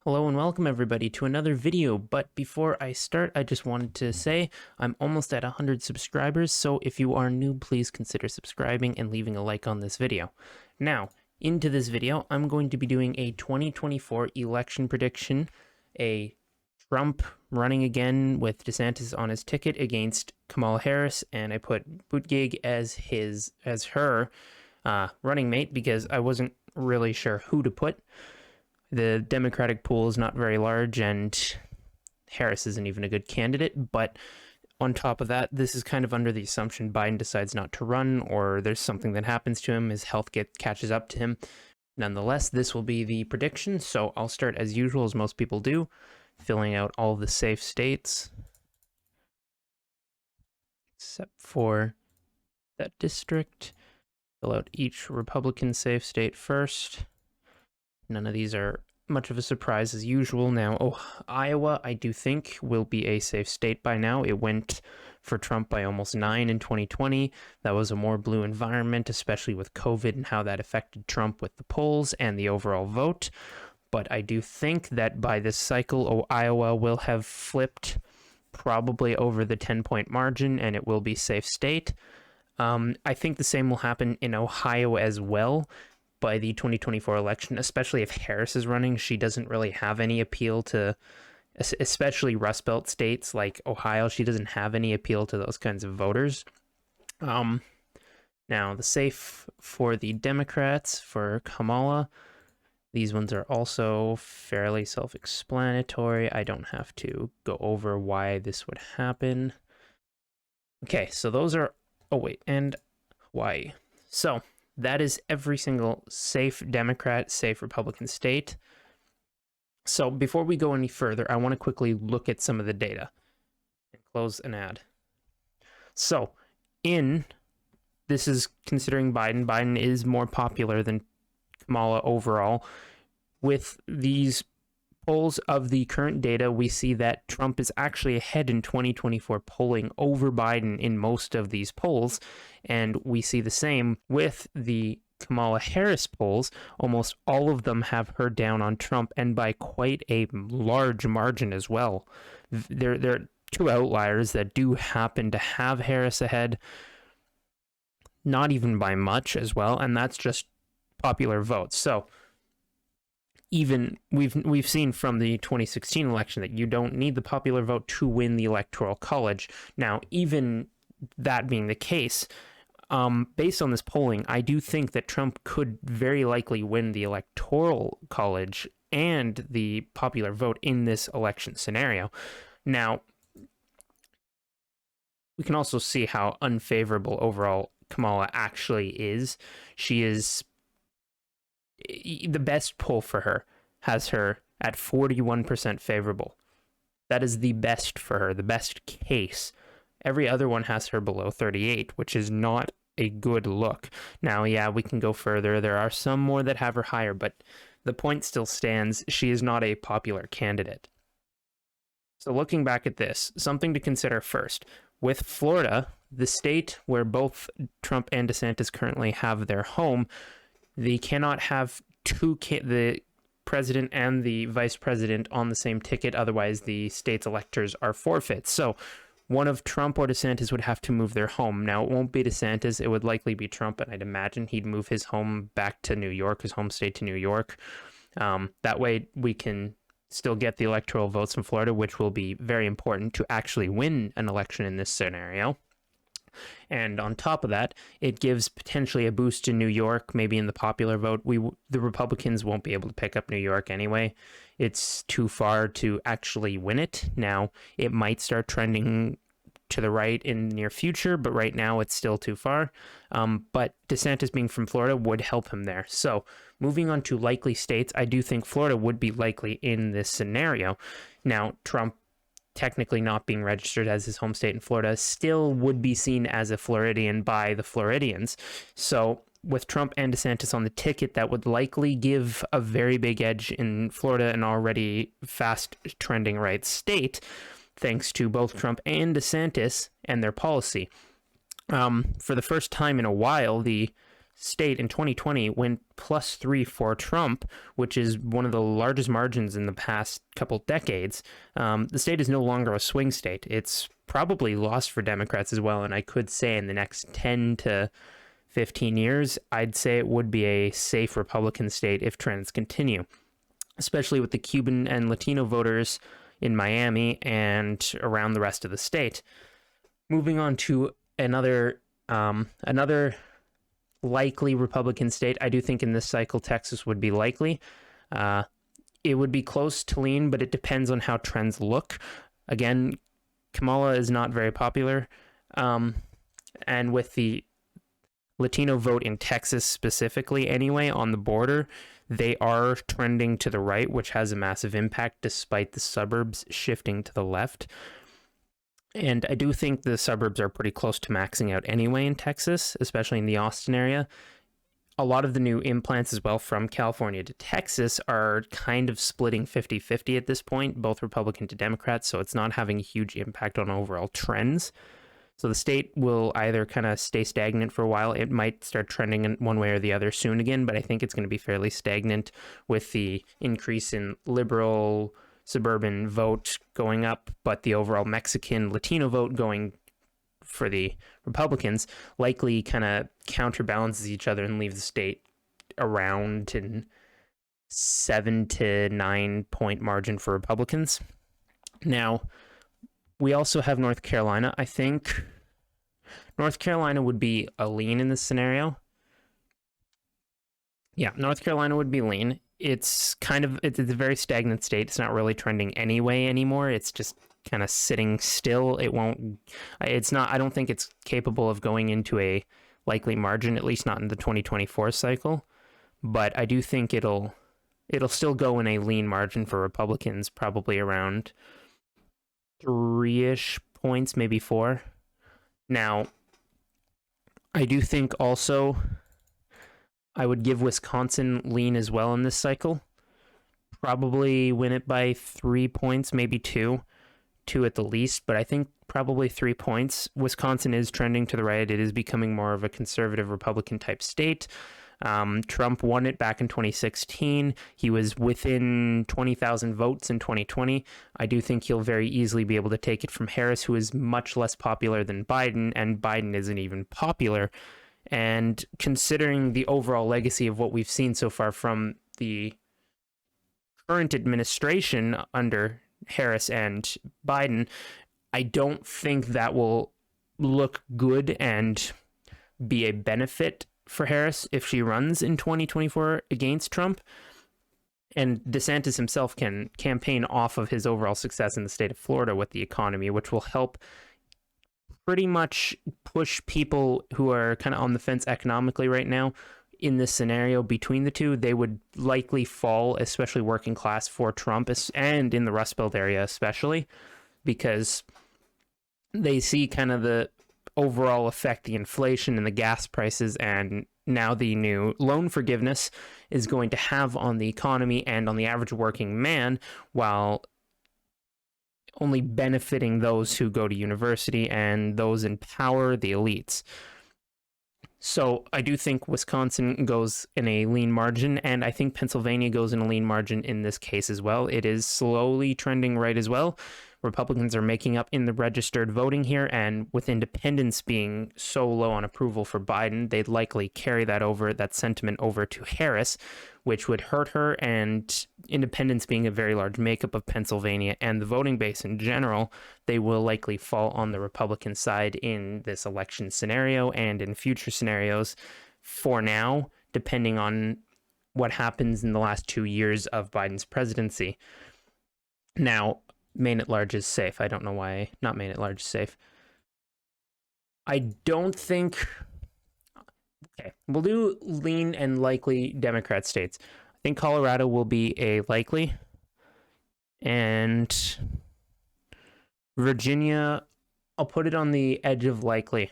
Hello and welcome everybody to another video, but before I start, I just wanted to say I'm almost at 100 subscribers, so if you are new, please consider subscribing and leaving a like on this video. Now, into this video, I'm going to be doing a 2024 election prediction, a Trump running again with DeSantis on his ticket against Kamala Harris, and I put Buttigieg as her running mate because I wasn't really sure who to put. The Democratic pool is not very large, and Harris isn't even a good candidate. But on top of that, this is kind of under the assumption Biden decides not to run, or there's something that happens to him, his health catches up to him. Nonetheless, this will be the prediction, so I'll start as usual, as most people do, filling out all the safe states, except for that district. Fill out each Republican safe state first. None of these are much of a surprise as usual. Now, Iowa, I do think, will be a safe state by now. It went for Trump by almost 9 in 2020. That was a more blue environment, especially with COVID and how that affected Trump with the polls and the overall vote. But I do think that by this cycle, Iowa will have flipped probably over the 10-point margin, and it will be safe state. I think the same will happen in Ohio as well by the 2024 election, especially if Harris is running. She doesn't really have any appeal to, especially Rust Belt states like Ohio. She doesn't have any appeal to those kinds of voters. Now, the safe for the Democrats, for Kamala, these ones are also fairly self-explanatory. I don't have to go over why this would happen. Okay, so those are, and Hawaii. So that is every single safe Democrat, safe Republican state. So before we go any further, I want to quickly look at some of the data and close an ad. So this is considering Biden. Biden is more popular than Kamala overall. With these polls of the current data, we see that Trump is actually ahead in 2024 polling over Biden in most of these polls. And we see the same with the Kamala Harris polls. Almost all of them have her down on Trump, and by quite a large margin as well. There are two outliers that do happen to have Harris ahead, not even by much as well, and that's just popular votes. So even we've seen from the 2016 election that you don't need the popular vote to win the electoral college. Now, even that being the case, based on this polling, I do think that Trump could very likely win the electoral college and the popular vote in this election scenario. Now, we can also see how unfavorable overall Kamala actually is. She is the best poll for her has her at 41% favorable. That is the best for her, the best case. Every other one has her below 38, which is not a good look. Now, yeah, we can go further. There are some more that have her higher, but the point still stands. She is not a popular candidate. So looking back at this, something to consider first. With Florida, the state where both Trump and DeSantis currently have their home, they cannot have the president and the vice president on the same ticket. Otherwise, the state's electors are forfeit. So one of Trump or DeSantis would have to move their home. Now, it won't be DeSantis. It would likely be Trump, and I'd imagine he'd move his home back to New York, his home state to New York. That way, we can still get the electoral votes in Florida, which will be very important to actually win an election in this scenario. And on top of that, it gives potentially a boost to New York, maybe in the popular vote. The Republicans won't be able to pick up New York anyway. It's too far to actually win it. Now, it might start trending to the right in the near future, but right now it's still too far. But DeSantis being from Florida would help him there. So moving on to likely states, I do think Florida would be likely in this scenario. Now, Trump technically not being registered as his home state in Florida, still would be seen as a Floridian by the Floridians. So with Trump and DeSantis on the ticket, that would likely give a very big edge in Florida, an already fast trending right state, thanks to both Trump and DeSantis and their policy. For the first time in a while, the state in 2020 went +3 for Trump, which is one of the largest margins in the past couple decades. The state is no longer a swing state. It's probably lost for Democrats as well. And I could say in the next 10 to 15 years, I'd say it would be a safe Republican state if trends continue, especially with the Cuban and Latino voters in Miami and around the rest of the state. Moving on to another likely Republican state, I do think in this cycle Texas would be likely. It would be close to lean, but it depends on how trends look. Again, Kamala is not very popular, and with the Latino vote in Texas specifically anyway, on the border, they are trending to the right, which has a massive impact despite the suburbs shifting to the left. And I do think the suburbs are pretty close to maxing out anyway in Texas, especially in the Austin area. A lot of the new implants as well from California to Texas are kind of splitting 50-50 at this point, both Republican to Democrat, so it's not having a huge impact on overall trends. So the state will either kind of stay stagnant for a while. It might start trending in one way or the other soon again, but I think it's going to be fairly stagnant with the increase in liberal suburban vote going up, but the overall Mexican Latino vote going for the Republicans likely kind of counterbalances each other and leaves the state around in 7 to 9 point margin for Republicans. Now, we also have North Carolina. I think North Carolina would be a lean in this scenario. Yeah, North Carolina would be lean. It's a very stagnant state. It's not really trending anyway anymore. It's just kind of sitting still. I don't think it's capable of going into a likely margin, at least not in the 2024 cycle. But I do think it'll still go in a lean margin for Republicans, probably around 3-ish points, maybe 4. Now, I do think also I would give Wisconsin lean as well in this cycle. Probably win it by 3 points, maybe 2 at the least, but I think probably 3 points. Wisconsin is trending to the right. It is becoming more of a conservative Republican type state. Trump won it back in 2016. He was within 20,000 votes in 2020. I do think he'll very easily be able to take it from Harris, who is much less popular than Biden, and Biden isn't even popular. And considering the overall legacy of what we've seen so far from the current administration under Harris and Biden, I don't think that will look good and be a benefit for Harris if she runs in 2024 against Trump. And DeSantis himself can campaign off of his overall success in the state of Florida with the economy, which will help pretty much push people who are kind of on the fence economically right now. In this scenario between the two, they would likely fall, especially working class, for Trump, and in the Rust Belt area especially, because they see kind of the overall effect the inflation and the gas prices and now the new loan forgiveness is going to have on the economy and on the average working man, while only benefiting those who go to university and those in power, the elites. So I do think Wisconsin goes in a lean margin, and I think Pennsylvania goes in a lean margin in this case as well. It is slowly trending right as well. Republicans are making up in the registered voting here, and with independents being so low on approval for Biden, they'd likely carry that sentiment over to Harris, which would hurt her, and independents being a very large makeup of Pennsylvania and the voting base in general, they will likely fall on the Republican side in this election scenario and in future scenarios for now, depending on what happens in the last 2 years of Biden's presidency. Now, Maine at large is safe. I don't know why not Maine at large is safe. I don't think... Okay, we'll do lean and likely Democrat states. I think Colorado will be a likely. And Virginia, I'll put it on the edge of likely.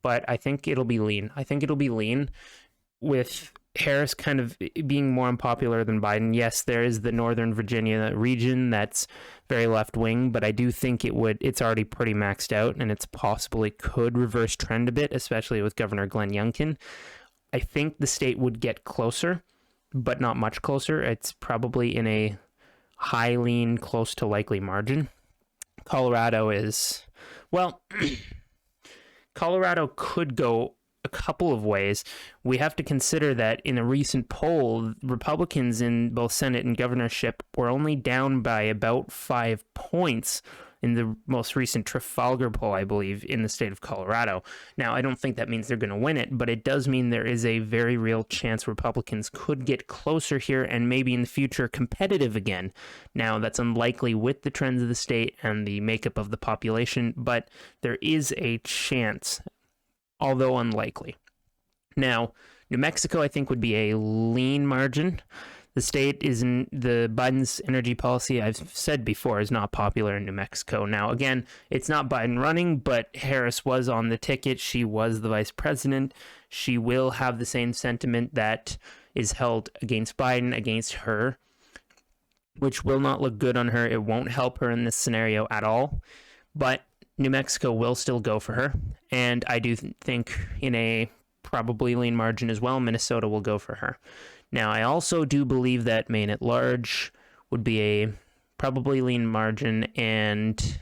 But I think it'll be lean. I think it'll be lean with Harris kind of being more unpopular than Biden. Yes, there is the Northern Virginia region that's very left-wing, but I do think it's already pretty maxed out, and it's possible it could reverse trend a bit, especially with Governor Glenn Youngkin. I think the state would get closer, but not much closer. It's probably in a high lean, close to likely margin. Colorado is, well, Colorado could go a couple of ways. We have to consider that in a recent poll, Republicans in both Senate and governorship were only down by about 5 points in the most recent Trafalgar poll, I believe, in the state of Colorado. Now, I don't think that means they're going to win it, but it does mean there is a very real chance Republicans could get closer here and maybe in the future competitive again. Now, that's unlikely with the trends of the state and the makeup of the population, but there is a chance, although unlikely. Now, New Mexico, I think, would be a lean margin. The state is in the Biden's energy policy, I've said before, is not popular in New Mexico. Now, again, it's not Biden running, but Harris was on the ticket. She was the vice president. She will have the same sentiment that is held against Biden, against her, which will not look good on her. It won't help her in this scenario at all. But New Mexico will still go for her. And I do think in a probably lean margin as well, Minnesota will go for her. Now, I also do believe that Maine at large would be a probably lean margin, and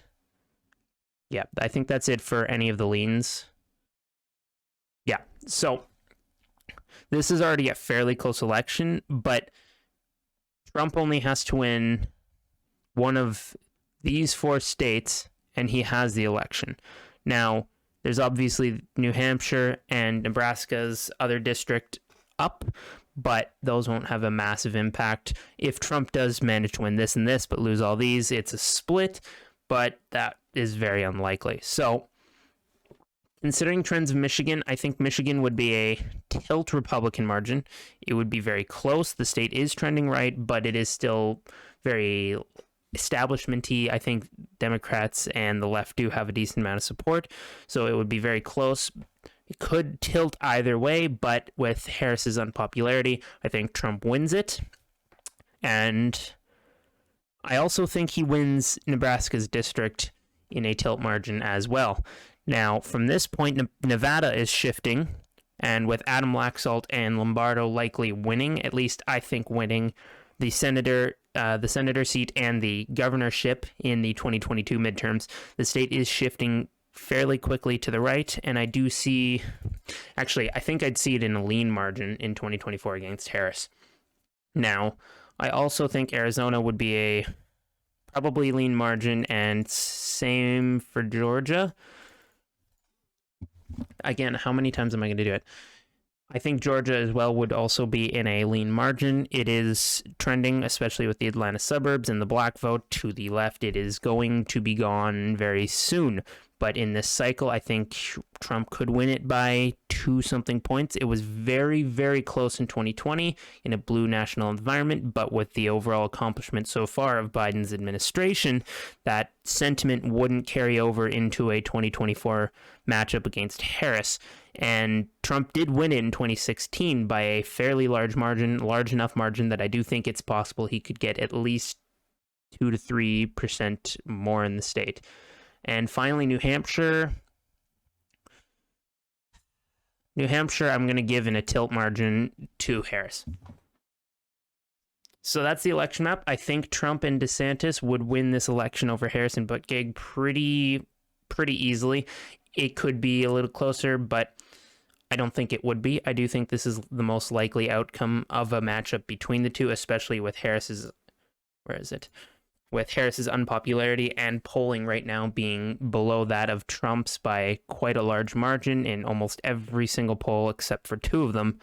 yeah, I think that's it for any of the leans. Yeah, so this is already a fairly close election, but Trump only has to win one of these 4 states, and he has the election. Now, there's obviously New Hampshire and Nebraska's other district up, but those won't have a massive impact. If Trump does manage to win this and this, but lose all these, it's a split, but that is very unlikely. So, considering trends of Michigan, I think Michigan would be a tilt Republican margin. It would be very close. The state is trending right, but it is still very establishment-y. I think Democrats and the left do have a decent amount of support, so it would be very close. It could tilt either way, but with Harris's unpopularity, I think Trump wins it. And I also think he wins Nebraska's district in a tilt margin as well. Now, from this point, Nevada is shifting, and with Adam Laxalt and Lombardo likely winning, at least I think winning the senator seat and the governorship in the 2022 midterms, the state is shifting fairly quickly to the right, and I do see, actually, I think I'd see it in a lean margin in 2024 against Harris. Now, I also think Arizona would be a probably lean margin, and same for Georgia. Again, how many times am I going to do it? I think Georgia as well would also be in a lean margin. It is trending, especially with the Atlanta suburbs and the black vote to the left. It is going to be gone very soon. But in this cycle, I think Trump could win it by 2-something points. It was very, very close in 2020 in a blue national environment, but with the overall accomplishment so far of Biden's administration, that sentiment wouldn't carry over into a 2024 matchup against Harris. And Trump did win it in 2016 by a fairly large margin, large enough margin that I do think it's possible he could get at least 2 to 3% more in the state. And finally, New Hampshire. I'm going to give in a tilt margin to Harris. So that's the election map. I think Trump and DeSantis would win this election over Harris and Buttigieg pretty easily. It could be a little closer, but I don't think it would be. I do think this is the most likely outcome of a matchup between the two, especially with Harris's, with Harris's unpopularity and polling right now being below that of Trump's by quite a large margin in almost every single poll except for 2 of them.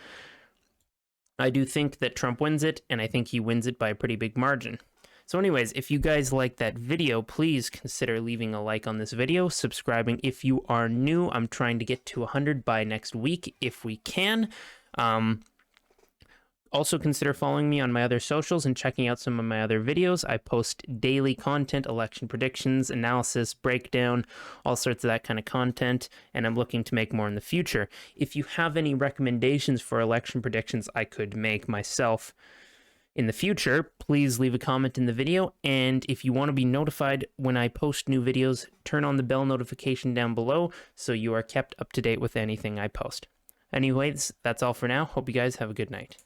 I do think that Trump wins it, and I think he wins it by a pretty big margin. So anyways, if you guys like that video, please consider leaving a like on this video, subscribing if you are new. I'm trying to get to 100 by next week if we can. Also consider following me on my other socials and checking out some of my other videos. I post daily content, election predictions, analysis, breakdown, all sorts of that kind of content, and I'm looking to make more in the future. If you have any recommendations for election predictions I could make myself in the future, please leave a comment in the video, and if you want to be notified when I post new videos, turn on the bell notification down below so you are kept up to date with anything I post. Anyways, that's all for now. Hope you guys have a good night.